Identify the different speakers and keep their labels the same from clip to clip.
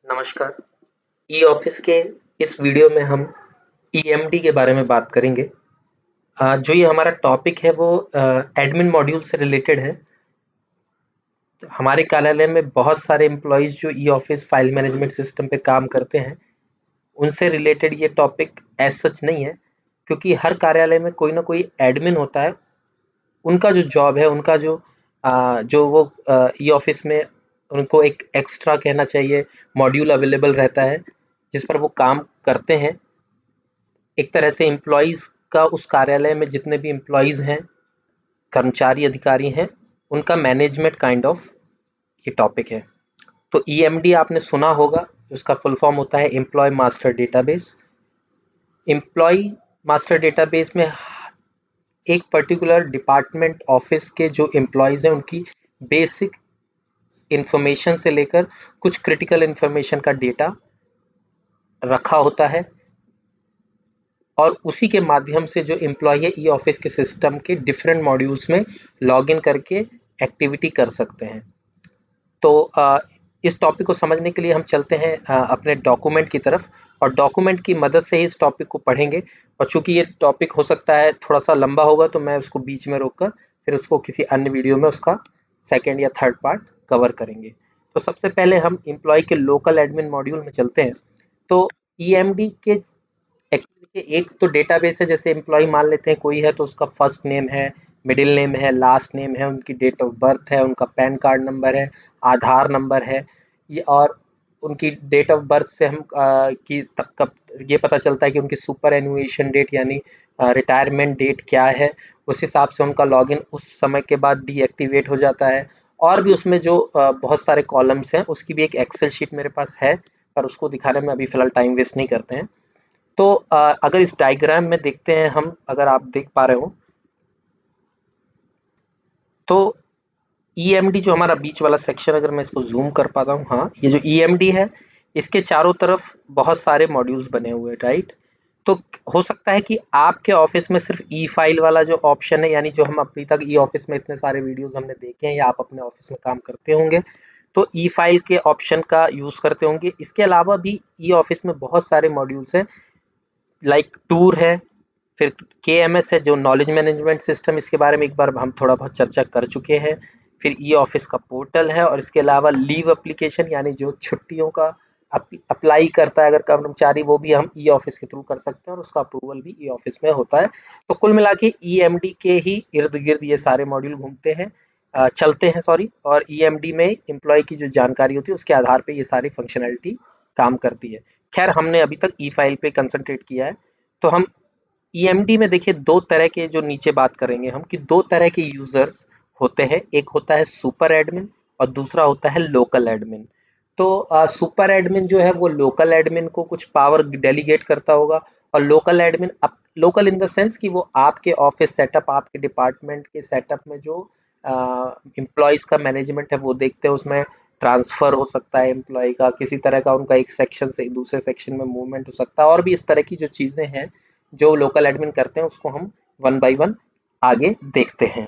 Speaker 1: नमस्कार। E office के इस वीडियो में हम ईएमडी के बारे में बात करेंगे। जो ये हमारा टॉपिक है वो एडमिन मॉड्यूल से रिलेटेड है। तो हमारे कार्यालय में बहुत सारे एम्प्लॉयज़ जो e office file management system पे काम करते हैं, उनसे रिलेटेड ये टॉपिक एज सच नहीं है, क्योंकि हर कार्यालय में कोई ना कोई एडमिन होता है। उनका जो जॉब है, उनका जो वो ई ऑफिस में उनको एक एक्स्ट्रा कहना चाहिए मॉड्यूल अवेलेबल रहता है, जिस पर वो काम करते हैं। एक तरह से एम्प्लॉइज़ का उस कार्यालय में जितने भी एम्प्लॉइज़ हैं, कर्मचारी अधिकारी हैं, उनका मैनेजमेंट काइंड ऑफ ये टॉपिक है। तो ईएमडी आपने सुना होगा, उसका फुल फॉर्म होता है employ master database. Employ master database में एक पर्टिकुलर डिपार्टमेंट ऑफिस के जो एम्प्लॉयज़ हैं, उनकी बेसिक इंफॉर्मेशन से लेकर कुछ क्रिटिकल इंफॉर्मेशन का डेटा रखा होता है, और उसी के माध्यम से जो एम्प्लॉय है ई ऑफिस के सिस्टम के डिफरेंट मॉड्यूल्स में लॉग इन करके एक्टिविटी कर सकते हैं। तो इस टॉपिक को समझने के लिए हम चलते हैं अपने डॉक्यूमेंट की तरफ, और डॉक्यूमेंट की मदद से ही इस टॉपिक को पढ़ेंगे। और चूंकि ये टॉपिक हो सकता है थोड़ा सा लंबा होगा, तो मैं उसको बीच में रोककर फिर उसको किसी अन्य वीडियो में उसका सेकेंड या थर्ड पार्ट कवर करेंगे। तो सबसे पहले हम एम्प्लॉय के लोकल एडमिन मॉड्यूल में चलते हैं। तो ईएमडी के एक्चुअली एक तो डेटाबेस है, जैसे एम्प्लॉय मान लेते हैं कोई है, तो उसका फर्स्ट नेम है, मिडिल नेम है, लास्ट नेम है, उनकी डेट ऑफ बर्थ है, उनका पैन कार्ड नंबर है, आधार नंबर है, ये और उनकी डेट ऑफ बर्थ से हम कि तब कब ये पता चलता है कि उनकी सुपर एनुएशन डेट यानी रिटायरमेंट डेट क्या है। उस हिसाब से उनका लॉगिन उस समय के बाद डीएक्टिवेट हो जाता है। और भी उसमें जो बहुत सारे कॉलम्स हैं, उसकी भी एक एक्सेल शीट मेरे पास है, पर उसको दिखाने में अभी फ़िलहाल टाइम वेस्ट नहीं करते हैं। तो अगर इस डायग्राम में देखते हैं हम, अगर आप देख पा रहे हो, तो ईएमडी जो हमारा बीच वाला सेक्शन, अगर मैं इसको जूम कर पाता हूँ, हाँ, ये जो ईएमडी है, इसके चारों तरफ बहुत सारे मॉड्यूल्स बने हुए हैं, राइट। तो हो सकता है कि आपके ऑफिस में सिर्फ ई फाइल वाला जो ऑप्शन है, यानी जो हम अभी तक ई ऑफिस में इतने सारे वीडियोस हमने देखे हैं, या आप अपने ऑफिस में काम करते होंगे तो ई फाइल के ऑप्शन का यूज़ करते होंगे। इसके अलावा भी ई ऑफिस में बहुत सारे मॉड्यूल्स हैं, लाइक टूर है, फिर केएमएस है जो नॉलेज मैनेजमेंट सिस्टम, इसके बारे में एक बार हम थोड़ा बहुत चर्चा कर चुके हैं। फिर ई ऑफिस का पोर्टल है, और इसके अलावा लीव एप्लीकेशन, यानी जो छुट्टियों का अप्लाई करता है अगर कर्मचारी, वो भी हम ई ऑफिस के थ्रू कर सकते हैं, और उसका अप्रूवल भी ई ऑफिस में होता है। तो कुल मिला के ईएमडी के ही इर्द गिर्द ये सारे मॉड्यूल घूमते हैं, चलते हैं, सॉरी। और ईएमडी में एम्प्लॉय की जो जानकारी होती है, उसके आधार पे ये सारी फंक्शनैलिटी काम करती है। खैर, हमने अभी तक ई फाइल पे कंसंट्रेट किया है। तो हम ईएमडी में देखिए दो तरह के, जो नीचे बात करेंगे हम, कि दो तरह के यूजर्स होते हैं। एक होता है सुपर एडमिन, और दूसरा होता है लोकल एडमिन। तो सुपर एडमिन जो है वो लोकल एडमिन को कुछ पावर डेलीगेट करता होगा, और local admin, local in the sense कि वो आपके ऑफिस सेटअप, आपके डिपार्टमेंट के सेटअप में जो एम्प्लॉयज़ का मैनेजमेंट है वो देखते हैं। उसमें ट्रांसफ़र हो सकता है एम्प्लॉय का, किसी तरह का उनका एक सेक्शन से दूसरे सेक्शन में मूवमेंट हो सकता है, और भी इस तरह की जो चीज़ें हैं जो लोकल एडमिन करते हैं, उसको हम वन बाय वन आगे देखते हैं।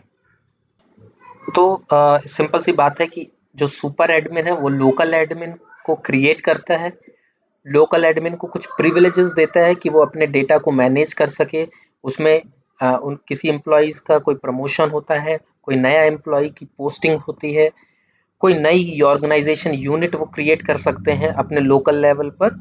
Speaker 1: तो सिंपल सी बात है कि जो सुपर एडमिन है वो लोकल एडमिन को क्रिएट करता है, लोकल एडमिन को कुछ प्रिविलेजेस देता है कि वो अपने डेटा को मैनेज कर सके। उसमें उन किसी एम्प्लॉइज़ का कोई प्रमोशन होता है, कोई नया एम्प्लॉय की पोस्टिंग होती है, कोई नई ऑर्गेनाइजेशन यूनिट वो क्रिएट कर सकते हैं अपने लोकल लेवल पर।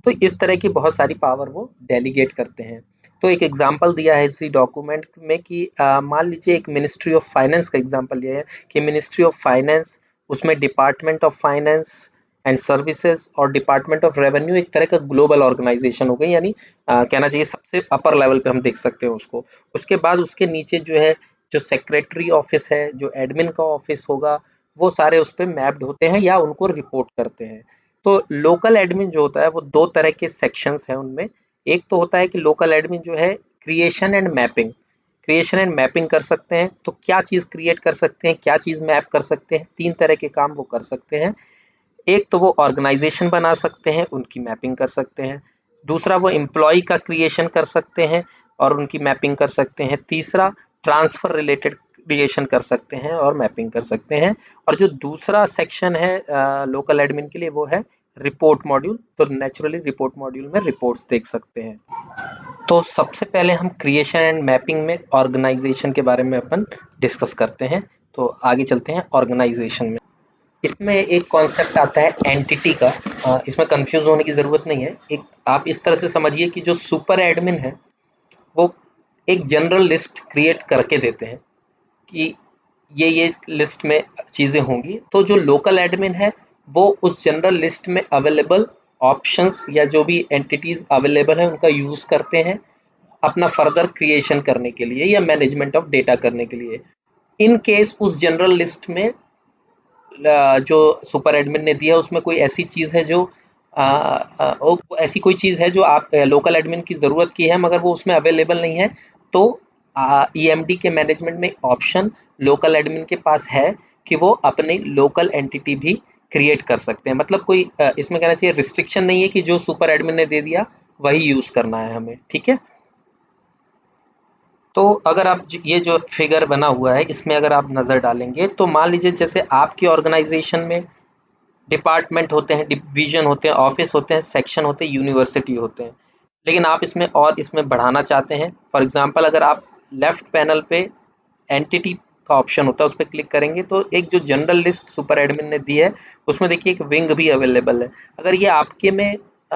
Speaker 1: तो इस तरह की बहुत सारी पावर वो डेलीगेट करते हैं। तो एक एग्जांपल दिया है इसी डॉक्यूमेंट में कि मान लीजिए एक मिनिस्ट्री ऑफ फाइनेंस का एग्जांपल लिया है कि मिनिस्ट्री ऑफ फाइनेंस, उसमें department of finance and services और डिपार्टमेंट ऑफ रेवेन्यू एक तरह का ग्लोबल ऑर्गेनाइजेशन हो गई, यानी कहना चाहिए सबसे अपर लेवल पे हम देख सकते हैं उसको। उसके बाद उसके नीचे जो है, जो सेक्रेटरी ऑफिस है, जो एडमिन का ऑफिस होगा, वो सारे उस पे मैप्ड होते हैं या उनको रिपोर्ट करते हैं। तो लोकल एडमिन जो होता है वो दो तरह के सेक्शंस हैं उनमें। एक तो होता है कि लोकल एडमिन जो है creation and mapping, creation and mapping कर सकते हैं। तो क्या चीज़ क्रिएट कर सकते हैं, क्या चीज़ मैप कर सकते हैं, तीन तरह के काम वो कर सकते हैं। एक तो वो ऑर्गेनाइजेशन बना सकते हैं, उनकी मैपिंग कर सकते हैं। दूसरा वो एम्प्लॉय का क्रिएशन कर सकते हैं और उनकी मैपिंग कर सकते हैं। तीसरा ट्रांसफर रिलेटेड क्रिएशन कर सकते हैं और मैपिंग कर सकते हैं। और जो दूसरा सेक्शन है लोकल एडमिन के लिए, वो है रिपोर्ट मॉड्यूल, तो नेचुरली रिपोर्ट मॉड्यूल में रिपोर्ट्स देख सकते हैं। तो सबसे पहले हम क्रिएशन एंड मैपिंग में ऑर्गेनाइजेशन के बारे में अपन डिस्कस करते हैं। तो आगे चलते हैं ऑर्गेनाइजेशन में। इसमें एक कॉन्सेप्ट आता है एंटिटी का। इसमें कंफ्यूज होने की ज़रूरत नहीं है। एक आप इस तरह से समझिए कि जो सुपर एडमिन है वो एक जनरल लिस्ट क्रिएट करके देते हैं कि ये लिस्ट में चीज़ें होंगी, तो जो लोकल एडमिन है वो उस जनरल लिस्ट में अवेलेबल ऑप्शंस या जो भी एंटिटीज अवेलेबल है उनका यूज़ करते हैं अपना फर्दर क्रिएशन करने के लिए या मैनेजमेंट ऑफ डेटा करने के लिए। इन केस उस जनरल लिस्ट में जो सुपर एडमिन ने दिया उसमें कोई ऐसी चीज़ है जो ऐसी कोई चीज़ है जो आप लोकल एडमिन की ज़रूरत की है मगर वो उसमें अवेलेबल नहीं है, तो ईएमडी के मैनेजमेंट में ऑप्शन लोकल एडमिन के पास है कि वो अपनी लोकल एंटिटी भी क्रिएट कर सकते हैं। मतलब कोई इसमें कहना चाहिए रिस्ट्रिक्शन नहीं है कि जो सुपर एडमिन ने दे दिया वही यूज़ करना है हमें, ठीक है। तो अगर आप ये जो फिगर बना हुआ है इसमें अगर आप नज़र डालेंगे तो मान लीजिए जैसे आपकी ऑर्गेनाइजेशन में डिपार्टमेंट होते हैं, डिवीजन होते हैं, ऑफिस होते हैं, सेक्शन होते हैं, यूनिवर्सिटी होते हैं, लेकिन आप इसमें बढ़ाना चाहते हैं। फॉर एग्जांपल अगर आप लेफ्ट पैनल पे एंटिटी का ऑप्शन होता है उस पर क्लिक करेंगे तो एक जो जनरल लिस्ट सुपर एडमिन ने दी है उसमें देखिए एक विंग भी अवेलेबल है। अगर ये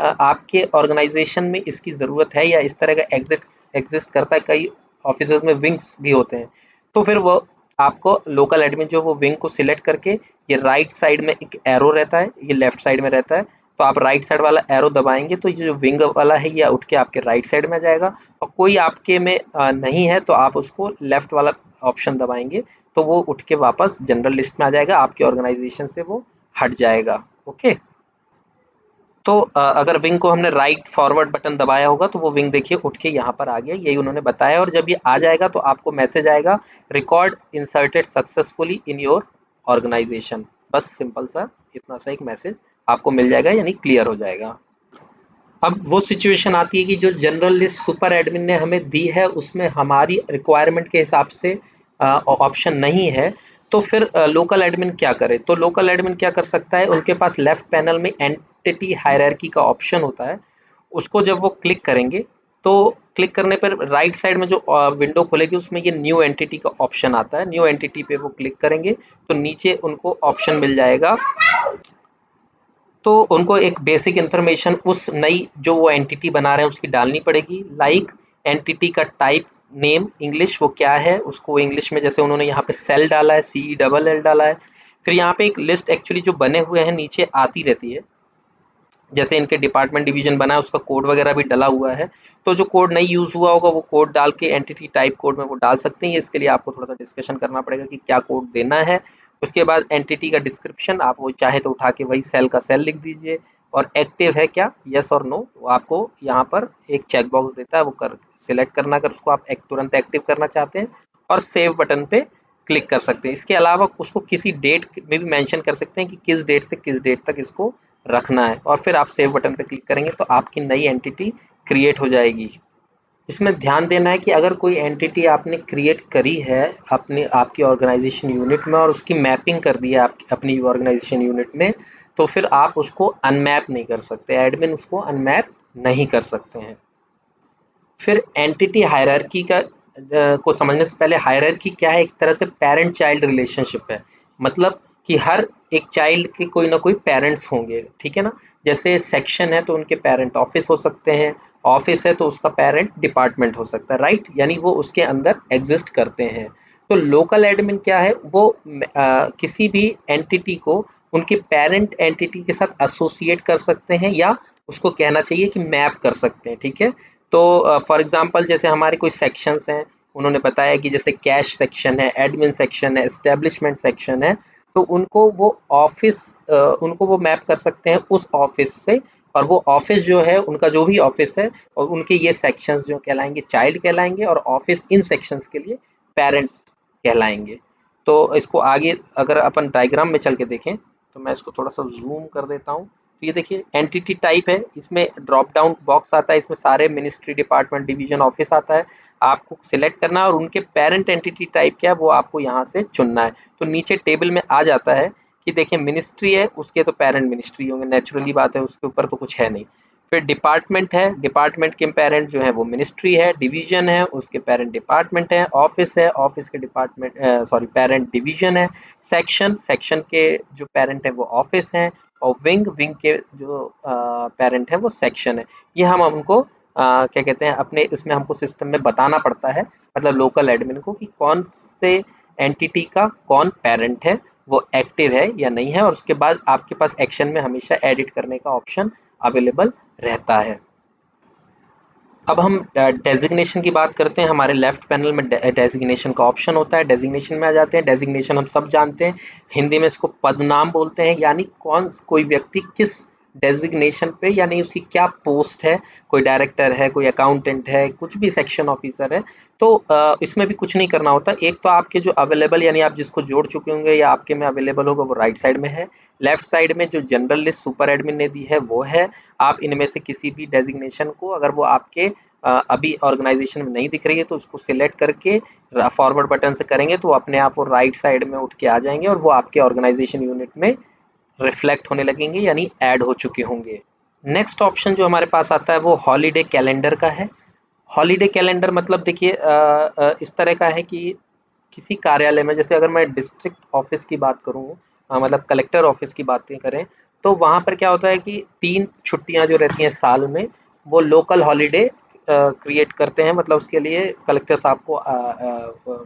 Speaker 1: आपके ऑर्गेनाइजेशन में इसकी ज़रूरत है या इस तरह का एग्जिस्ट करता है, कई ऑफिस में विंग्स भी होते हैं, तो फिर वो आपको लोकल एडमिन जो वो विंग को सिलेक्ट करके ये राइट साइड में एक एरो रहता है, ये लेफ्ट साइड में रहता है, तो आप राइट साइड वाला एरो दबाएंगे तो ये जो विंग वाला है ये उठ के आपके राइट साइड में जाएगा, और कोई आपके में नहीं है तो आप उसको लेफ्ट वाला ऑप्शन दबाएंगे तो वो उठ के वापस जनरल लिस्ट में आ जाएगा, आपके ऑर्गेनाइजेशन से वो हट जाएगा। ओके, तो अगर विंग को हमने राइट फॉरवर्ड बटन दबाया होगा तो वो विंग देखिए उठ के यहाँ पर आ गया, यही उन्होंने बताया। और जब ये आ जाएगा तो आपको मैसेज आएगा record inserted successfully in your organization. बस सिंपल सा इतना सा एक मैसेज आपको मिल जाएगा, यानी क्लियर हो जाएगा। अब वो सिचुएशन आती है कि जो जनरल लिस्ट सुपर एडमिन ने हमें दी है उसमें हमारी रिक्वायरमेंट के हिसाब से ऑप्शन नहीं है, तो फिर लोकल एडमिन क्या करे? तो लोकल एडमिन क्या कर सकता है, उनके पास लेफ्ट पैनल में एंटिटी हायरार्की का ऑप्शन होता है, उसको जब वो क्लिक करेंगे तो क्लिक करने पर राइट साइड में जो विंडो खुलेगी उसमें ये न्यू एंटिटी का ऑप्शन आता है। न्यू एंटिटी पे वो क्लिक करेंगे तो नीचे उनको ऑप्शन मिल जाएगा, तो उनको एक बेसिक इन्फॉर्मेशन उस नई जो वो एंटिटी बना रहे हैं उसकी डालनी पड़ेगी, लाइक एंटिटी का टाइप, नेम, इंग्लिश वो क्या है उसको इंग्लिश में, जैसे उन्होंने यहाँ पे सेल डाला है, CELL डाला है। फिर यहाँ पे एक लिस्ट एक्चुअली जो बने हुए हैं नीचे आती रहती है, जैसे इनके डिपार्टमेंट डिवीजन बना है उसका कोड वगैरह भी डला हुआ है, तो जो कोड नहीं यूज़ हुआ होगा वो कोड डाल के एंटिटी टाइप कोड में वो डाल सकते हैं। इसके लिए आपको थोड़ा सा डिस्कशन करना पड़ेगा कि क्या कोड देना है। उसके बाद एंटिटी का डिस्क्रिप्शन, आप वो चाहे तो उठा के वही सेल का सेल लिख दीजिए, और एक्टिव है क्या, यस और नो, आपको यहाँ पर एक चेक बॉक्स देता है वो कर सिलेक्ट करना अगर उसको आप तुरंत एक्टिव करना चाहते हैं, और सेव बटन पे क्लिक कर सकते हैं। इसके अलावा उसको किसी डेट में भी मेंशन कर सकते हैं कि किस डेट से किस डेट तक इसको रखना है, और फिर आप सेव बटन पे क्लिक करेंगे तो आपकी नई एंटिटी क्रिएट हो जाएगी। इसमें ध्यान देना है कि अगर कोई एंटिटी आपने क्रिएट करी है अपने आपकी ऑर्गेनाइजेशन यूनिट में और उसकी मैपिंग कर दी है आप अपनी ऑर्गेनाइजेशन यूनिट में, तो फिर आप उसको अनमैप नहीं कर सकते, एडमिन उसको अनमैप नहीं कर सकते हैं। फिर एंटिटी हायरार्की को समझने से पहले, हायरार्की क्या है? एक तरह से पेरेंट चाइल्ड रिलेशनशिप है, मतलब कि हर एक चाइल्ड के कोई ना कोई पेरेंट्स होंगे, ठीक है ना। जैसे सेक्शन है तो उनके पेरेंट ऑफिस हो सकते हैं, ऑफिस है तो उसका पेरेंट डिपार्टमेंट हो सकता है, राइट, यानी वो उसके अंदर एग्जिस्ट करते हैं। तो लोकल एडमिन क्या है, वो किसी भी एंटिटी को उनके पेरेंट एंटिटी के साथ एसोसिएट कर सकते हैं, या उसको कहना चाहिए कि मैप कर सकते हैं, ठीक है। तो फॉर एग्जांपल जैसे हमारे कोई सेक्शंस हैं, उन्होंने बताया कि जैसे कैश सेक्शन है, एडमिन सेक्शन है, एस्टेब्लिशमेंट सेक्शन है, तो उनको वो मैप कर सकते हैं उस ऑफिस से, और वो ऑफिस जो है उनका जो भी ऑफिस है और उनके ये सेक्शंस जो कहलाएंगे चाइल्ड कहलाएंगे, और ऑफिस इन सेक्शंस के लिए पेरेंट कहलाएंगे। तो इसको आगे अगर अपन डायग्राम में चल के देखें तो मैं इसको थोड़ा सा जूम कर देता हूँ। तो ये देखिए एंटिटी टाइप है, इसमें ड्रॉप डाउन बॉक्स आता है, इसमें सारे मिनिस्ट्री, डिपार्टमेंट, डिवीजन, ऑफिस आता है, आपको सिलेक्ट करना है और उनके पेरेंट एंटिटी टाइप क्या है वो आपको यहाँ से चुनना है। तो नीचे टेबल में आ जाता है कि देखिए मिनिस्ट्री है, उसके तो पेरेंट मिनिस्ट्री होंगे, नेचुरली बात है, उसके ऊपर तो कुछ है नहीं। फिर डिपार्टमेंट है, डिपार्टमेंट के पेरेंट जो है वो मिनिस्ट्री है। डिवीजन है, उसके पेरेंट डिपार्टमेंट है। ऑफिस है, ऑफिस के डिपार्टमेंट सॉरी पेरेंट डिवीजन है। सेक्शन, सेक्शन के जो पेरेंट है वो ऑफिस है। और विंग, विंग के जो पेरेंट है वो सेक्शन है। ये हम उनको क्या कहते हैं, अपने इसमें हमको सिस्टम में बताना पड़ता है, मतलब लोकल एडमिन को, कि कौन से एंटिटी का कौन पेरेंट है, वो एक्टिव है या नहीं है। और उसके बाद आपके पास एक्शन में हमेशा एडिट करने का ऑप्शन अवेलेबल रहता है। अब हम डेजिग्नेशन की बात करते हैं। हमारे लेफ्ट पैनल में डेजिग्नेशन का ऑप्शन होता है। डेजिग्नेशन में आ जाते हैं। डेजिग्नेशन हम सब जानते हैं, हिंदी में इसको पदनाम बोलते हैं, यानी कौन कोई व्यक्ति किस डेजिग्नेशन पे, यानी उसकी क्या पोस्ट है। कोई डायरेक्टर है, कोई अकाउंटेंट है, कुछ भी सेक्शन ऑफिसर है। तो इसमें भी कुछ नहीं करना होता। एक तो आपके जो अवेलेबल, यानी आप जिसको जोड़ चुके होंगे या आपके में अवेलेबल होगा, वो राइट साइड में है। लेफ्ट साइड में जो जनरल लिस्ट सुपर एडमिन ने दी है वो है। आप इनमें से किसी भी डेजिग्नेशन को, अगर वो आपके अभी ऑर्गेनाइजेशन में नहीं दिख रही है, तो उसको सिलेक्ट करके फॉरवर्ड बटन से करेंगे तो अपने आप वो राइट साइड में उठ के आ जाएंगे और वो आपके ऑर्गेनाइजेशन यूनिट में रिफ्लेक्ट होने लगेंगे, यानी ऐड हो चुके होंगे। नेक्स्ट ऑप्शन जो हमारे पास आता है वो हॉलीडे कैलेंडर का है। हॉलीडे कैलेंडर मतलब देखिए इस तरह का है कि किसी कार्यालय में, जैसे अगर मैं डिस्ट्रिक्ट ऑफिस की बात करूँ, मतलब कलेक्टर ऑफिस की बातें करें, तो वहाँ पर क्या होता है कि 3 छुट्टियाँ जो रहती हैं साल में, वो लोकल हॉलीडे क्रिएट करते हैं। मतलब उसके लिए कलेक्टर साहब को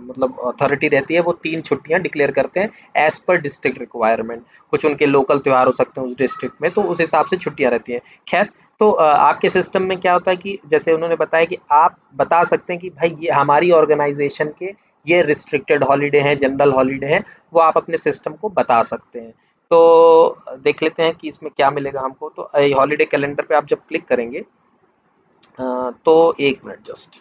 Speaker 1: मतलब अथॉरिटी रहती है, वो 3 छुट्टियाँ डिक्लेयर करते हैं एज पर डिस्ट्रिक्ट रिक्वायरमेंट। कुछ उनके लोकल त्यौहार हो सकते हैं उस डिस्ट्रिक्ट में, तो उस हिसाब से छुट्टियाँ रहती हैं। खैर, तो आपके सिस्टम में क्या होता है कि जैसे उन्होंने बताया कि आप बता सकते हैं कि भाई ये हमारी ऑर्गेनाइजेशन के ये रिस्ट्रिक्टेड हॉलीडे हैं, जनरल हॉलीडे हैं, वो आप अपने सिस्टम को बता सकते हैं। तो देख लेते हैं कि इसमें क्या मिलेगा हमको। तो हॉलीडे कैलेंडर पे आप जब क्लिक करेंगे तो एक मिनट जस्ट,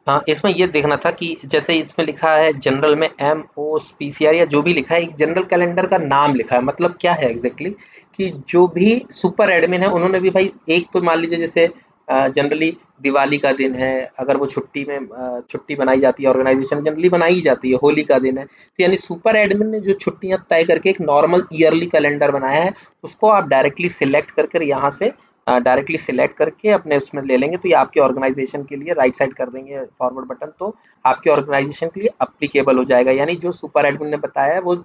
Speaker 1: हाँ, इसमें ये देखना था कि जैसे इसमें लिखा है जनरल में MOPCR या जो भी लिखा है, एक जनरल कैलेंडर का नाम लिखा है। मतलब क्या है एग्जैक्टली कि जो भी सुपर एडमिन है उन्होंने भी भाई, एक तो मान लीजिए जैसे जनरली दिवाली का दिन है, अगर वो छुट्टी में छुट्टी बनाई जाती है, ऑर्गेनाइजेशन जनरली बनाई ही जाती है, होली का दिन है, तो यानी सुपर एडमिन ने जो छुट्टियां तय करके एक नॉर्मल ईयरली कैलेंडर बनाया है, उसको आप डायरेक्टली सिलेक्ट करके यहाँ से डायरेक्टली सिलेक्ट करके अपने उसमें ले लेंगे, तो ये आपके ऑर्गेनाइजेशन के लिए राइट साइड कर देंगे फॉरवर्ड बटन, तो आपके ऑर्गेनाइजेशन के लिए अप्लीकेबल हो जाएगा। यानी जो सुपर एडमिन ने बताया है वो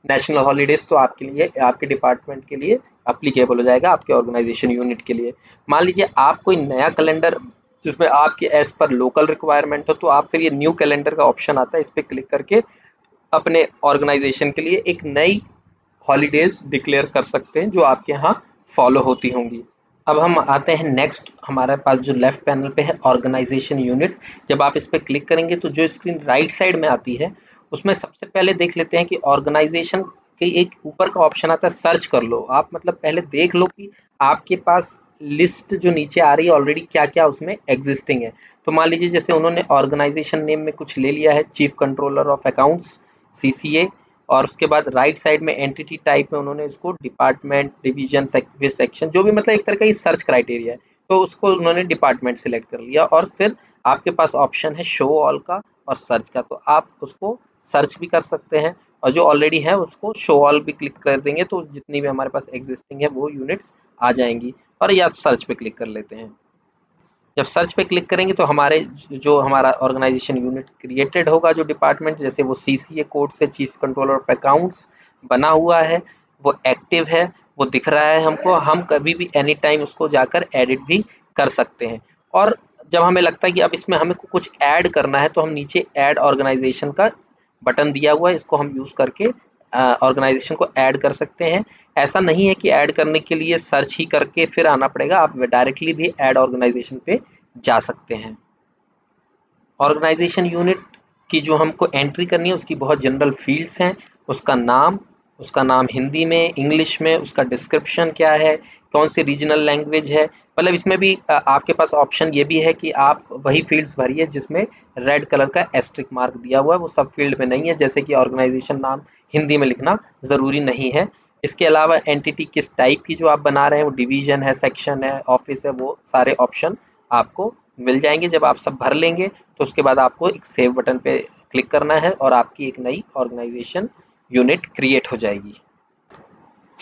Speaker 1: नेशनल हॉलीडेज तो आपके लिए, आपके डिपार्टमेंट के लिए अप्लीकेबल हो जाएगा, आपके ऑर्गेनाइजेशन यूनिट के लिए। मान लीजिए आप कोई नया कैलेंडर जिसमें आपके एज पर लोकल रिक्वायरमेंट हो, तो आप फिर ये न्यू कैलेंडर का ऑप्शन आता है, इस पर क्लिक करके अपने ऑर्गेनाइजेशन के लिए एक नई हॉलीडेज डिक्लेयर कर सकते हैं जो आपके यहाँ फॉलो होती होंगी। अब हम आते हैं नेक्स्ट, हमारे पास जो लेफ्ट पैनल पे है ऑर्गेनाइजेशन यूनिट। जब आप इस पर क्लिक करेंगे तो जो स्क्रीन राइट साइड में आती है, उसमें सबसे पहले देख लेते हैं कि ऑर्गेनाइजेशन के एक ऊपर का ऑप्शन आता है सर्च कर लो। आप मतलब पहले देख लो कि आपके पास लिस्ट जो नीचे आ रही है ऑलरेडी क्या क्या उसमें एग्जिस्टिंग है। तो मान लीजिए जैसे उन्होंने ऑर्गेनाइजेशन नेम में कुछ ले लिया है, chief controller of accounts CCA, और उसके बाद राइट साइड में एंटिटी टाइप में उन्होंने इसको डिपार्टमेंट, डिवीजन, सेक्शन, जो भी मतलब एक तरह का ये सर्च क्राइटेरिया है, तो उसको उन्होंने डिपार्टमेंट सिलेक्ट कर लिया। और फिर आपके पास ऑप्शन है शो ऑल का और सर्च का, तो आप उसको सर्च भी कर सकते हैं, और जो ऑलरेडी है उसको शो ऑल भी क्लिक कर देंगे तो जितनी भी हमारे पास एग्जिस्टिंग है वो यूनिट्स आ जाएंगी। और या सर्च पे क्लिक कर लेते हैं। जब सर्च पे क्लिक करेंगे तो हमारे जो हमारा ऑर्गेनाइजेशन यूनिट क्रिएटेड होगा, जो डिपार्टमेंट, जैसे वो CCA कोड से चीफ कंट्रोलर ऑफ अकाउंट्स बना हुआ है, वो एक्टिव है, वो दिख रहा है हमको, हम कभी भी एनी टाइम उसको जाकर एडिट भी कर सकते हैं। और जब हमें लगता है कि अब इसमें हमें कुछ ऐड करना है, तो हम नीचे ऐड ऑर्गेनाइजेशन का बटन दिया हुआ है, इसको हम यूज़ करके ऑर्गेनाइजेशन को ऐड कर सकते हैं। ऐसा नहीं है कि ऐड करने के लिए सर्च ही करके फिर आना पड़ेगा, आप डायरेक्टली भी ऐड ऑर्गेनाइजेशन पे जा सकते हैं। ऑर्गेनाइजेशन यूनिट की जो हमको एंट्री करनी है उसकी बहुत जनरल फील्ड्स हैं। उसका नाम हिंदी में, इंग्लिश में, उसका डिस्क्रिप्शन क्या है, कौन सी रीजनल लैंग्वेज है। मतलब इसमें भी आपके पास ऑप्शन ये भी है कि आप वही फील्ड्स भरिए जिसमें रेड कलर का एस्ट्रिक मार्क दिया हुआ है, वो सब फील्ड में नहीं है, जैसे कि ऑर्गेनाइजेशन नाम हिंदी में लिखना ज़रूरी नहीं है। इसके अलावा एंटिटी किस टाइप की जो आप बना रहे हैं, वो डिवीजन है, सेक्शन है, ऑफिस है, वो सारे ऑप्शन आपको मिल जाएंगे। जब आप सब भर लेंगे तो उसके बाद आपको एक सेव बटन पे क्लिक करना है और आपकी एक नई ऑर्गेनाइजेशन यूनिट क्रिएट हो जाएगी।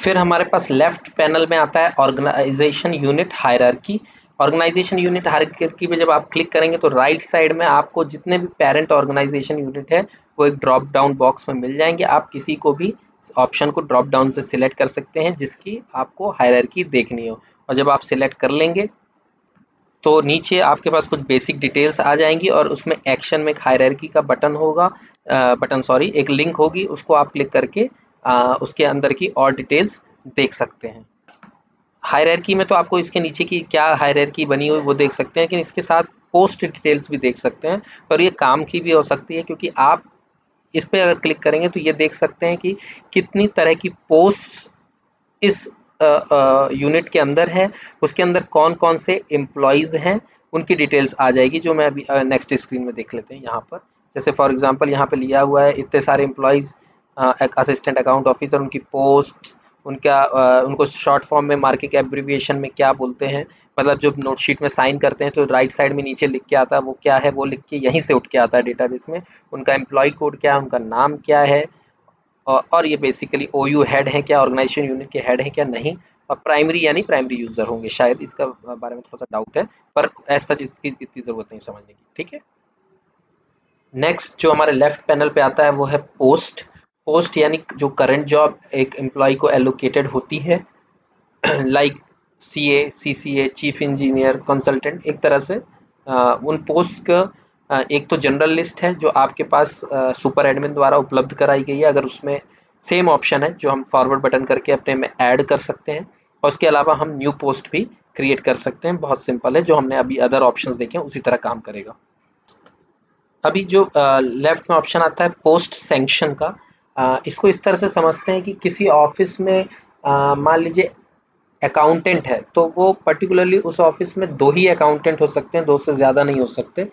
Speaker 1: फिर हमारे पास लेफ्ट पैनल में आता है organization unit hierarchy. Organization unit hierarchy पे जब आप क्लिक करेंगे तो राइट साइड में आपको जितने भी पेरेंट ऑर्गेनाइजेशन यूनिट है वो एक ड्रॉप डाउन बॉक्स में मिल जाएंगे। आप किसी को भी ऑप्शन को ड्रॉप डाउन से सिलेक्ट कर सकते हैं जिसकी आपको हायरार्की देखनी हो, और जब आप सिलेक्ट कर लेंगे तो नीचे आपके पास कुछ बेसिक डिटेल्स आ जाएंगी और उसमें एक्शन में एक हायरार्की का बटन होगा, एक लिंक होगी, उसको आप क्लिक करके उसके अंदर की और डिटेल्स देख सकते हैं। हायरार्की में तो आपको इसके नीचे की क्या हायरार्की बनी हुई वो देख सकते हैं, लेकिन इसके साथ पोस्ट डिटेल्स भी देख सकते हैं, और ये काम की भी हो सकती है क्योंकि आप इस पे अगर क्लिक करेंगे तो ये देख सकते हैं कि कितनी तरह की पोस्ट इस यूनिट के अंदर है, उसके अंदर कौन कौन से एम्प्लॉयज़ हैं उनकी डिटेल्स आ जाएगी, जो मैं अभी नेक्स्ट स्क्रीन में देख लेते हैं यहाँ पर। जैसे फॉर एग्जांपल यहाँ पे लिया हुआ है इतने सारे एम्प्लॉयज़, असिस्टेंट अकाउंट ऑफिसर, उनकी पोस्ट, उनका उनको शॉर्ट फॉर्म में मार्किंग एब्रिविएशन में क्या बोलते हैं, मतलब जब नोटशीट में साइन करते हैं तो राइट साइड में नीचे लिख के आता है वो क्या है, वो लिख के यहीं से उठ के आता है डेटाबेस में। उनका एम्प्लॉय कोड क्या है, उनका नाम क्या है, और ये बेसिकली ओयू हेड है क्या, ऑर्गेनाइजेशन यूनिट के हेड है क्या, नहीं, और प्राइमरी यानी प्राइमरी यूजर होंगे शायद, इसका बारे में थोड़ा सा डाउट है, पर एज सच इसकी इतनी जरूरत नहीं समझने की, ठीक है। नेक्स्ट जो हमारे लेफ्ट पैनल पे आता है वो है पोस्ट। पोस्ट यानी जो करंट जॉब एक एम्प्लॉय को एलोकेटेड होती है, like CA, CCA, chief engineer, consultant, एक तरह से उन पोस्ट का एक तो जनरल लिस्ट है जो आपके पास सुपर एडमिन द्वारा उपलब्ध कराई गई है, अगर उसमें सेम ऑप्शन है जो हम फॉरवर्ड बटन करके अपने में ऐड कर सकते हैं, और उसके अलावा हम न्यू पोस्ट भी क्रिएट कर सकते हैं, बहुत सिंपल है, जो हमने अभी अदर ऑप्शंस देखे हैं उसी तरह काम करेगा। अभी जो लेफ्ट में ऑप्शन आता है पोस्ट सैंक्शन का, इसको इस तरह से समझते हैं कि किसी ऑफिस में मान लीजिए अकाउंटेंट है तो वो पर्टिकुलरली उस ऑफिस में दो ही अकाउंटेंट हो सकते हैं, दो से ज़्यादा नहीं हो सकते।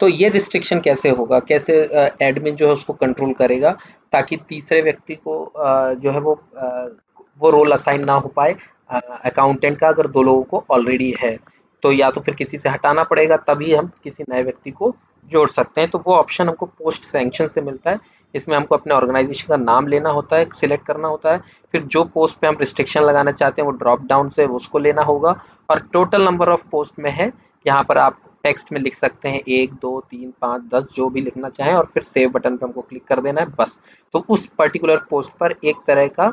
Speaker 1: तो ये रिस्ट्रिक्शन कैसे होगा, कैसे एडमिन जो है उसको कंट्रोल करेगा ताकि तीसरे व्यक्ति को जो है वो रोल असाइन ना हो पाए अकाउंटेंट का, अगर दो लोगों को ऑलरेडी है तो या तो फिर किसी से हटाना पड़ेगा तभी हम किसी नए व्यक्ति को जोड़ सकते हैं। तो वो ऑप्शन हमको पोस्ट सैंक्शन से मिलता है। इसमें हमको अपने ऑर्गेनाइजेशन का नाम लेना होता है, सिलेक्ट करना होता है, फिर जो पोस्ट पे हम रिस्ट्रिक्शन लगाना चाहते हैं वो ड्रॉप डाउन से उसको लेना होगा, और टोटल नंबर ऑफ पोस्ट में है, यहाँ पर आप टेक्स्ट में लिख सकते हैं 1 2 3 5 10 जो भी लिखना चाहें, और फिर सेव बटन पे हमको क्लिक कर देना है बस। तो उस पर्टिकुलर पोस्ट पर एक तरह का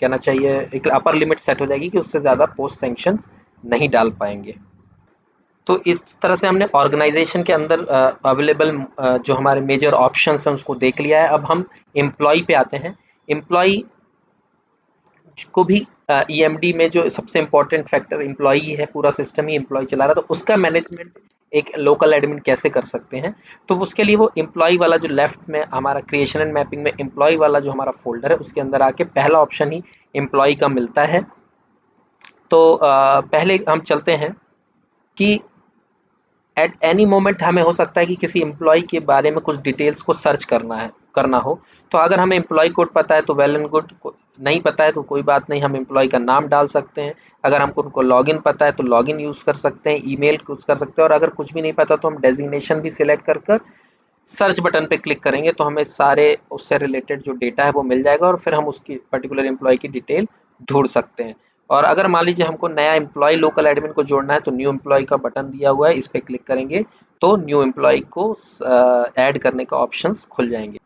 Speaker 1: कहना चाहिए एक अपर लिमिट सेट हो जाएगी कि उससे ज़्यादा पोस्ट सैंक्शंस नहीं डाल पाएंगे। तो इस तरह से हमने ऑर्गेनाइजेशन के अंदर अवेलेबल जो हमारे मेजर ऑप्शंस हैं उसको देख लिया है। अब हम एम्प्लॉय पे आते हैं। एम्प्लॉय को भी ईएमडी में जो सबसे इम्पोर्टेंट फैक्टर एम्प्लॉय है, पूरा सिस्टम ही एम्प्लॉय चला रहा है, तो उसका मैनेजमेंट एक लोकल एडमिन कैसे कर सकते हैं। तो उसके लिए वो एम्प्लॉय वाला जो लेफ्ट में हमारा क्रिएशन एंड मैपिंग में एम्प्लॉय वाला जो हमारा फोल्डर है उसके अंदर आके पहला ऑप्शन ही एम्प्लॉय का मिलता है। तो पहले हम चलते हैं कि एट एनी मोमेंट हमें हो सकता है कि किसी एम्प्लॉय के बारे में कुछ डिटेल्स को सर्च करना हो। तो अगर हमें एम्प्लॉय कोड पता है तो वेल एंड गुड, नहीं पता है तो कोई बात नहीं, हम एम्प्लॉय का नाम डाल सकते हैं। अगर हमको उनको लॉगिन पता है तो लॉगिन यूज़ कर सकते हैं, ईमेल यूज़ कर सकते हैं, और अगर कुछ भी नहीं पता तो हम डेजिग्नेशन भी सिलेक्ट कर सर्च बटन पे क्लिक करेंगे तो हमें सारे उससे रिलेटेड जो डेटा है वो मिल जाएगा, और फिर हम उसकी पर्टिकुलर एम्प्लॉय की डिटेल ढूंढ सकते हैं। और अगर मान लीजिए हमको नया एम्प्लॉय लोकल एडमिन को जोड़ना है तो न्यू एम्प्लॉय का बटन दिया हुआ है, इस पर क्लिक करेंगे तो न्यू एम्प्लॉय को ऐड करने का ऑप्शंस खुल जाएंगे।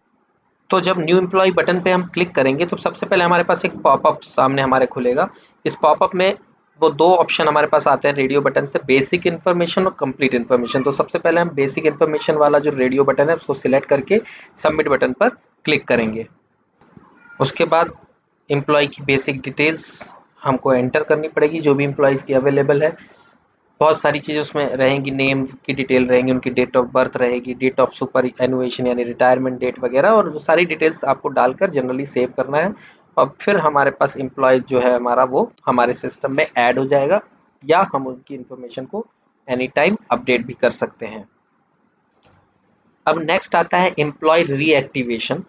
Speaker 1: तो जब न्यू एम्प्लॉय बटन पे हम क्लिक करेंगे तो सबसे पहले हमारे पास एक पॉपअप सामने हमारे खुलेगा। इस पॉपअप में वो दो ऑप्शन हमारे पास आते हैं रेडियो बटन से, बेसिक इन्फॉर्मेशन और कंप्लीट इन्फॉर्मेशन। तो सबसे पहले हम बेसिक इन्फॉर्मेशन वाला जो रेडियो बटन है उसको सिलेक्ट करके सबमिट बटन पर क्लिक करेंगे। उसके बाद एम्प्लॉय की बेसिक डिटेल्स हमको एंटर करनी पड़ेगी, जो भी एम्प्लॉयज़ की अवेलेबल है। बहुत सारी चीज़ें उसमें रहेंगी, नेम की डिटेल रहेंगी, उनकी डेट ऑफ बर्थ रहेगी, डेट ऑफ सुपर एनुएशन यानी रिटायरमेंट डेट वगैरह, और जो सारी डिटेल्स आपको डालकर जनरली सेव करना है। और फिर हमारे पास एम्प्लॉयज़ जो है हमारा वो हमारे सिस्टम में ऐड हो जाएगा, या हम उनकी इन्फॉर्मेशन को एनी टाइम अपडेट भी कर सकते हैं। अब नेक्स्ट आता है employee reactivation.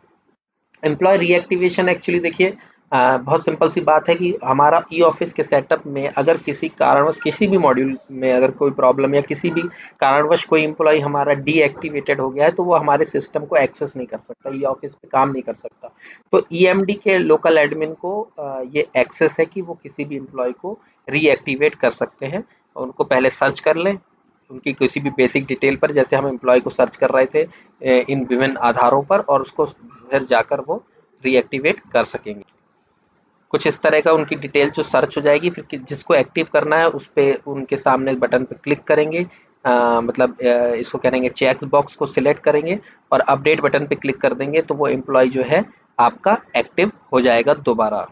Speaker 1: Employee reactivation actually देखिए बहुत सिंपल सी बात है कि हमारा ई ऑफिस के सेटअप में अगर किसी कारणवश किसी भी मॉड्यूल में अगर कोई प्रॉब्लम या किसी भी कारणवश कोई एम्प्लॉय हमारा डीएक्टिवेटेड हो गया है, तो वो हमारे सिस्टम को एक्सेस नहीं कर सकता, ई ऑफिस पे काम नहीं कर सकता। तो ईएमडी के लोकल एडमिन को ये एक्सेस है कि वो किसी भी एम्प्लॉय को रीएक्टिवेट कर सकते हैं। उनको पहले सर्च कर लें उनकी किसी भी बेसिक डिटेल पर, जैसे हम एम्प्लॉय को सर्च कर रहे थे इन विभिन्न आधारों पर, और उसको फिर जाकर वो रीएक्टिवेट कर सकेंगे। कुछ इस तरह का उनकी डिटेल जो सर्च हो जाएगी, फिर जिसको एक्टिव करना है उस पे उनके सामने बटन पे क्लिक करेंगे, मतलब इसको करेंगे चेक बॉक्स को सिलेक्ट करेंगे और अपडेट बटन पे क्लिक कर देंगे, तो वो एम्प्लॉय जो है आपका एक्टिव हो जाएगा दोबारा।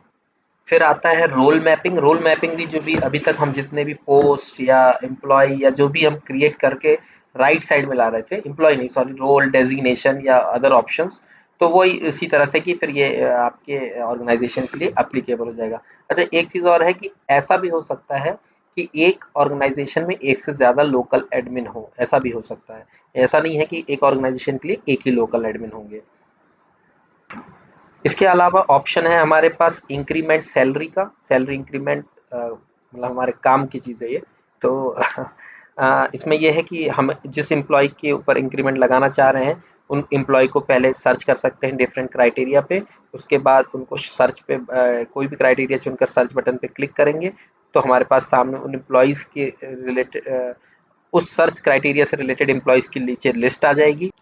Speaker 1: फिर आता है रोल मैपिंग। रोल मैपिंग भी जो भी अभी तक हम जितने भी पोस्ट या एम्प्लॉय या जो भी हम क्रिएट करके राइट साइड में ला रहे थे, एम्प्लॉय नहीं सॉरी, रोल डेजिग्नेशन या अदर ऑप्शंस, तो वो इसी तरह से कि फिर ये आपके ऑर्गेनाइजेशन के लिए एप्लीकेबल हो जाएगा। अच्छा, एक चीज़ और है कि ऐसा भी हो सकता है कि एक ऑर्गेनाइजेशन में एक से ज़्यादा लोकल एडमिन हो, ऐसा भी हो सकता है। ऐसा नहीं है कि एक ऑर्गेनाइजेशन के लिए एक ही लोकल एडमिन होंगे। इसके अलावा ऑप्शन है हमारे पास इंक्रीमेंट सैलरी का। सैलरी इंक्रीमेंट मतलब हमारे काम की चीज़ है ये। तो इसमें ये है कि हम जिस एम्प्लॉय के ऊपर इंक्रीमेंट लगाना चाह रहे हैं, उन एम्प्लॉय को पहले सर्च कर सकते हैं डिफरेंट क्राइटेरिया पे। उसके बाद उनको सर्च पे कोई भी क्राइटेरिया चुनकर सर्च बटन पे क्लिक करेंगे, तो हमारे पास सामने उन एम्प्लॉयज़ के रिलेटेड उस सर्च क्राइटेरिया से रिलेटेड एम्प्लॉयज़ की नीचे लिस्ट आ जाएगी।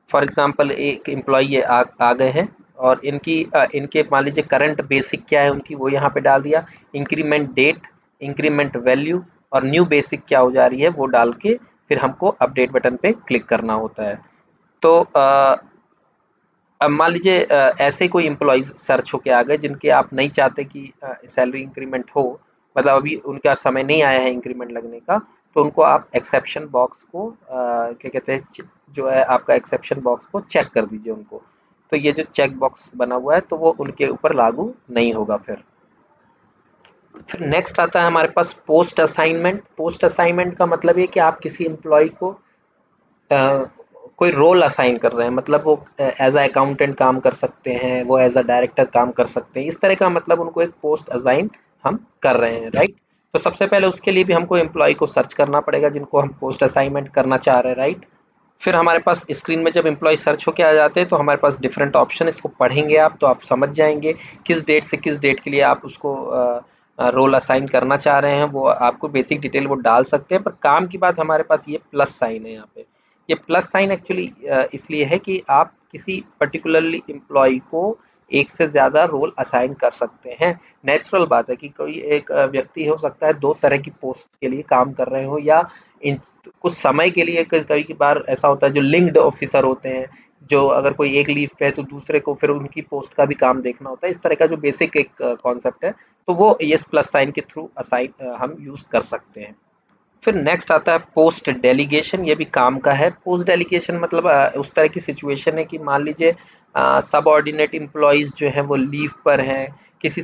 Speaker 1: फॉर एग्जांपल एक एम्प्लॉय ये आ गए हैं और इनके मान लीजिए करंट बेसिक क्या है उनकी, वो यहाँ पे डाल दिया। इंक्रीमेंट डेट, इंक्रीमेंट वैल्यू और न्यू बेसिक क्या हो जा रही है वो डाल के फिर हमको अपडेट बटन पे क्लिक करना होता है। तो अब मान लीजिए ऐसे कोई एम्प्लॉयज़ सर्च होके आ गए जिनके आप नहीं चाहते कि सैलरी इंक्रीमेंट हो, मतलब अभी उनका समय नहीं आया है इंक्रीमेंट लगने का, तो उनको आप एक्सेप्शन बॉक्स को क्या कहते हैं, जो है आपका एक्सेप्शन बॉक्स को चेक कर दीजिए उनको। तो ये जो चेक बॉक्स बना हुआ है तो वो उनके ऊपर लागू नहीं होगा। फिर नेक्स्ट आता है हमारे पास पोस्ट असाइनमेंट। पोस्ट असाइनमेंट का मतलब ये कि आप किसी एम्प्लॉय को अ, कोई रोल असाइन कर रहे हैं, मतलब वो एज अ अकाउंटेंट काम कर सकते हैं, वो एज अ डायरेक्टर काम कर सकते हैं, इस तरह का मतलब उनको एक पोस्ट असाइन हम कर रहे हैं, राइट। तो सबसे पहले उसके लिए भी हमको एम्प्लॉय को सर्च करना पड़ेगा जिनको हम पोस्ट असाइनमेंट करना चाह रहे हैं, राइट। फिर हमारे पास स्क्रीन में जब एम्प्लॉय सर्च होके आ जाते हैं तो हमारे पास डिफरेंट ऑप्शन, इसको पढ़ेंगे आप तो आप समझ जाएंगे किस डेट से किस डेट के लिए आप उसको रोल असाइन करना चाह रहे हैं। वो आपको बेसिक डिटेल वो डाल सकते हैं, पर काम की बात हमारे पास ये प्लस साइन है यहाँ पे। ये प्लस साइन एक्चुअली इसलिए है कि आप किसी पर्टिकुलरली एम्प्लॉय को एक से ज़्यादा रोल असाइन कर सकते हैं। नेचुरल बात है कि कोई एक व्यक्ति हो सकता है दो तरह की पोस्ट के लिए काम कर रहे हो, या इन कुछ समय के लिए कई बार ऐसा होता है जो लिंक्ड ऑफिसर होते हैं, जो अगर कोई एक लीव पे है तो दूसरे को फिर उनकी पोस्ट का भी काम देखना होता है। इस तरह का जो बेसिक एक कॉन्सेप्ट है, तो वो येस प्लस साइन के थ्रू असाइन हम यूज़ कर सकते हैं। फिर नेक्स्ट आता है पोस्ट डेलीगेशन। ये भी काम का है। पोस्ट डेलीगेशन मतलब उस तरह की सिचुएशन है कि मान लीजिए सबऑर्डिनेट एम्प्लॉयज़ जो हैं वो लीव पर हैं, किसी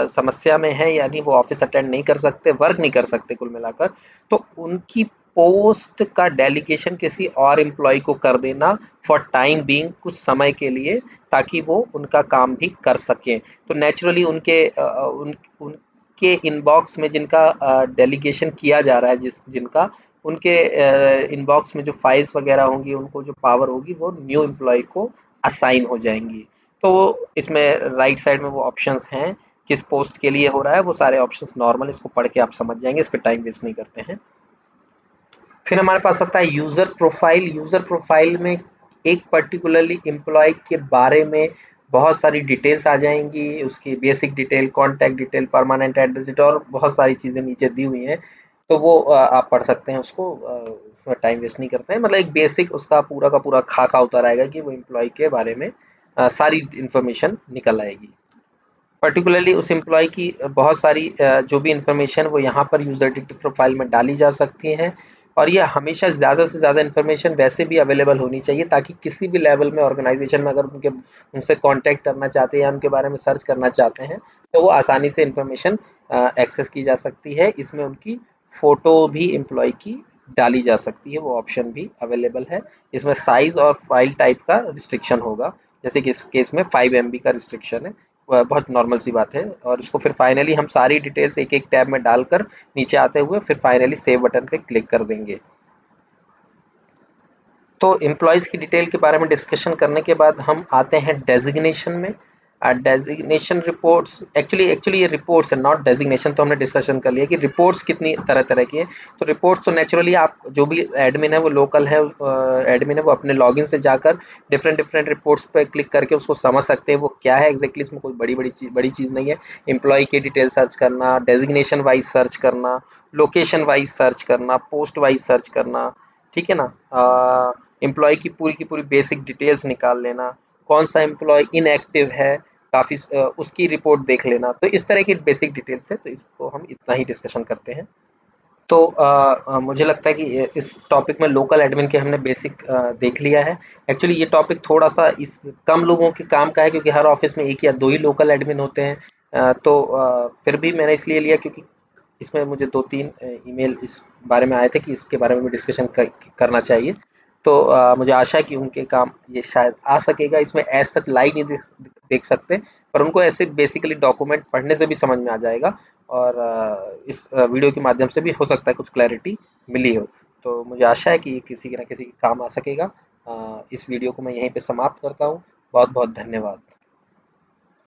Speaker 1: समस्या में है, यानी वो ऑफिस अटेंड नहीं कर सकते, वर्क नहीं कर सकते कुल मिलाकर, तो उनकी पोस्ट का डेलीगेशन किसी और एम्प्लॉय को कर देना फॉर टाइम बीइंग, कुछ समय के लिए, ताकि वो उनका काम भी कर सकें। तो नेचुरली उनके इनबॉक्स में जिनका डेलीगेशन किया जा रहा है, जिनका उनके इनबॉक्स में जो फाइल्स वगैरह होंगी, उनको जो पावर होगी वो न्यू एम्प्लॉय को असाइन हो जाएंगी। तो इसमें राइट साइड में वो ऑप्शंस हैं, किस पोस्ट के लिए हो रहा है वो सारे ऑप्शंस नॉर्मल, इसको पढ़ के आप समझ जाएंगे, इस पर टाइम वेस्ट नहीं करते हैं। फिर हमारे पास आता है यूज़र प्रोफाइल। यूज़र प्रोफाइल में एक पर्टिकुलरली एम्प्लॉय के बारे में बहुत सारी डिटेल्स आ जाएंगी, उसकी basic detail, contact detail, permanent address detail और बहुत सारी चीज़ें नीचे दी हुई हैं। तो वो आप पढ़ सकते हैं उसको, उसमें टाइम वेस्ट नहीं करते हैं। मतलब एक बेसिक उसका पूरा का पूरा खाका उतर आएगा कि वो एम्प्लॉय के बारे में सारी इन्फॉर्मेशन निकल आएगी। पर्टिकुलरली उस एम्प्लॉय की बहुत सारी जो भी इन्फॉर्मेशन वो यहाँ पर यूज़र डिटेल प्रोफाइल में डाली जा सकती हैं, और ये हमेशा ज़्यादा से ज़्यादा इन्फॉर्मेशन वैसे भी अवेलेबल होनी चाहिए, ताकि किसी भी लेवल में ऑर्गेनाइजेशन में अगर उनसे कांटेक्ट करना चाहते हैं या उनके बारे में सर्च करना चाहते हैं, तो वो आसानी से इन्फॉर्मेशन एक्सेस की जा सकती है। इसमें उनकी फ़ोटो भी एम्प्लॉय की डाली जा सकती है, वो ऑप्शन भी अवेलेबल है। इसमें साइज़ और फाइल टाइप का रिस्ट्रिक्शन होगा, जैसे कि इस केस में 5 MB का रिस्ट्रिक्शन है। बहुत नॉर्मल सी बात है। और इसको फिर फाइनली हम सारी डिटेल्स एक एक टैब में डालकर नीचे आते हुए फिर फाइनली सेव बटन पे क्लिक कर देंगे। तो एम्प्लॉयज़ की डिटेल के बारे में डिस्कशन करने के बाद हम आते हैं डेजिग्नेशन में। डेजिग्नेशन रिपोर्ट्स, एक्चुअली एक्चुअली ये रिपोर्ट्स है, नॉट डेजिग्नेशन। तो हमने डिस्कशन कर लिया कि रिपोर्ट्स कितनी तरह तरह की है। तो रिपोर्ट्स तो नेचुरली आप जो भी एडमिन है वो लोकल है, एडमिन है वो अपने लॉगिन से जाकर डिफरेंट डिफरेंट रिपोर्ट्स पे क्लिक करके उसको समझ सकते हैं वो क्या है एग्जैक्टली। इसमें कोई बड़ी चीज़ नहीं है। एम्प्लॉय की डिटेल सर्च करना, डेजिग्नेशन वाइज सर्च करना, लोकेशन वाइज सर्च करना, पोस्ट वाइज सर्च करना, ठीक है ना। एम्प्लॉय की पूरी बेसिक डिटेल्स निकाल लेना, कौन सा एम्प्लॉय इनएक्टिव है, काफ़ी उसकी रिपोर्ट देख लेना। तो इस तरह की बेसिक डिटेल्स है, तो इसको हम इतना ही डिस्कशन करते हैं। तो मुझे लगता है कि इस टॉपिक में लोकल एडमिन के हमने बेसिक देख लिया है। एक्चुअली ये टॉपिक थोड़ा सा इस कम लोगों के काम का है, क्योंकि हर ऑफिस में एक या दो ही लोकल एडमिन होते हैं। तो फिर भी मैंने इसलिए लिया क्योंकि इसमें मुझे 2-3 ईमेल इस बारे में आए थे कि इसके बारे में भी डिस्कशन करना चाहिए। तो मुझे आशा है कि उनके काम ये शायद आ सकेगा। इसमें एज सच लाइव नहीं देख सकते, पर उनको ऐसे बेसिकली डॉक्यूमेंट पढ़ने से भी समझ में आ जाएगा। और इस वीडियो के माध्यम से भी हो सकता है कुछ क्लैरिटी मिली हो। तो मुझे आशा है कि ये किसी न किसी के काम आ सकेगा। इस वीडियो को मैं यहीं पे समाप्त करता हूँ। बहुत बहुत धन्यवाद।